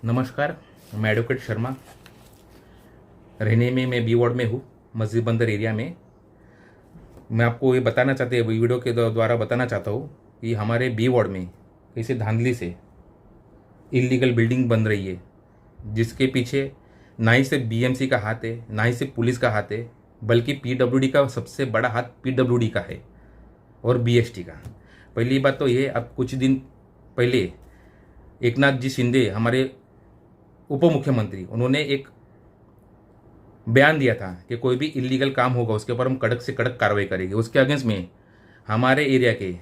नमस्कार। मैं एडवोकेट शर्मा, रहने में मैं बी वार्ड में हूँ, मस्जिद बंदर एरिया में। मैं आपको ये बताना चाहते वीडियो के द्वारा बताना चाहता हूँ कि हमारे बी वार्ड में कैसे धांधली से इलीगल बिल्डिंग बन रही है, जिसके पीछे ना ही सिर्फ बीएमसी का हाथ है, ना ही सिर्फ पुलिस का हाथ है, बल्कि पीडब्ल्यूडी का सबसे बड़ा हाथ पीडब्ल्यूडी का है और बीएसटी का। पहली बात तो ये, अब कुछ दिन पहले एकनाथ जी शिंदे, हमारे उप मुख्यमंत्री, उन्होंने एक बयान दिया था कि कोई भी इलीगल काम होगा उसके ऊपर हम कड़क से कड़क कार्रवाई करेंगे। उसके अगेंस्ट में हमारे एरिया के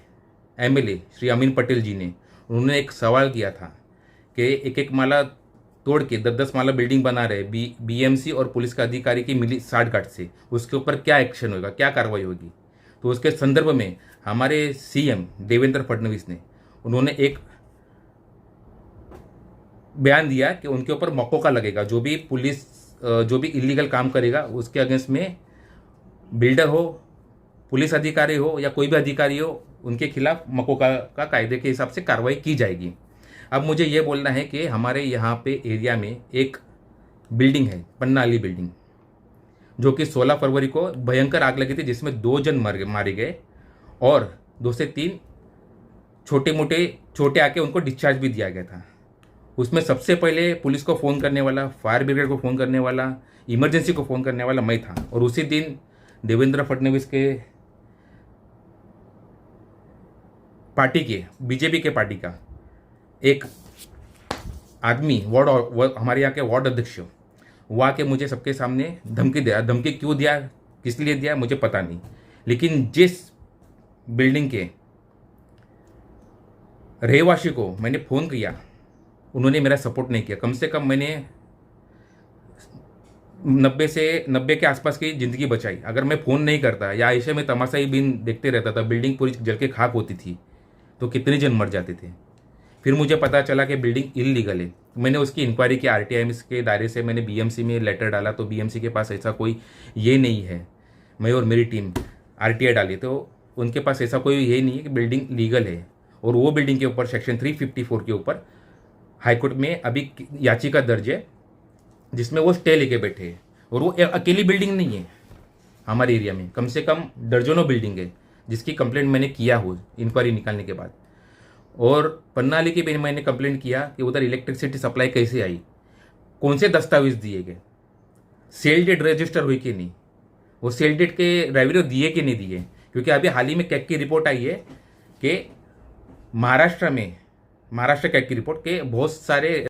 एमएलए श्री अमीन पटेल जी ने, उन्होंने एक सवाल किया था कि एक एक माला तोड़ के 10-10 माला बिल्डिंग बना रहे बीएमसी और पुलिस का अधिकारी की मिली साठगांठ से, उसके ऊपर क्या एक्शन होगा, क्या कार्रवाई होगी। तो उसके संदर्भ में हमारे सीएम देवेंद्र फडणवीस ने, उन्होंने एक बयान दिया कि उनके ऊपर मकोका लगेगा। जो भी इलीगल काम करेगा उसके अगेंस्ट में बिल्डर हो, पुलिस अधिकारी हो या कोई भी अधिकारी हो, उनके खिलाफ मकोका का कायदे के हिसाब से कार्रवाई की जाएगी। अब मुझे ये बोलना है कि हमारे यहाँ पे एरिया में एक बिल्डिंग है, पन्नाली बिल्डिंग, जो कि 16 फरवरी को भयंकर आग लगी थी, जिसमें 2 जन मारे गए और 2 से 3 छोटे मोटे चोटें आके उनको डिस्चार्ज भी दिया गया था। उसमें सबसे पहले पुलिस को फ़ोन करने वाला, फायर ब्रिगेड को फ़ोन करने वाला, इमरजेंसी को फ़ोन करने वाला मैं था। और उसी दिन देवेंद्र फडणवीस के पार्टी के, बीजेपी के पार्टी का एक आदमी, हमारे यहाँ के वार्ड अध्यक्ष, वो आके मुझे सबके सामने धमकी दिया। धमकी क्यों दिया, किस लिए दिया, मुझे पता नहीं। लेकिन जिस बिल्डिंग के रहवासी को मैंने फ़ोन किया, उन्होंने मेरा सपोर्ट नहीं किया। कम से कम मैंने 90 के आसपास की ज़िंदगी बचाई। अगर मैं फ़ोन नहीं करता या ऐसे में तमाशाई बिन देखते रहता था, बिल्डिंग पूरी जल के खाक होती थी, तो कितने जन मर जाते थे। फिर मुझे पता चला कि बिल्डिंग इलीगल है। मैंने उसकी इंक्वायरी की, आरटीआई के दायरे से मैंने बीएमसी में लेटर डाला, तो बीएमसी के पास ऐसा कोई ये नहीं है। मैं और मेरी टीम आरटीआई डाली, तो उनके पास ऐसा कोई ये नहीं है कि बिल्डिंग लीगल है। और वो बिल्डिंग के ऊपर सेक्शन 354 के ऊपर हाईकोर्ट में अभी याचिका दर्ज है, जिसमें वो स्टे लेके बैठे हैं। और वो अकेली बिल्डिंग नहीं है, हमारे एरिया में कम से कम दर्जनों बिल्डिंग है जिसकी कंप्लेंट मैंने किया हो इंक्वायरी निकालने के बाद। और पन्नाली की भी मैंने कंप्लेंट किया कि उधर इलेक्ट्रिसिटी सप्लाई कैसे आई, कौन से दस्तावेज दिए गए, सेल डेट रजिस्टर हुई कि नहीं, वो सेल डेट के रेवेन्यू दिए कि नहीं दिए। क्योंकि अभी हाल ही में कैग की रिपोर्ट आई है कि महाराष्ट्र कैग की रिपोर्ट के बहुत सारे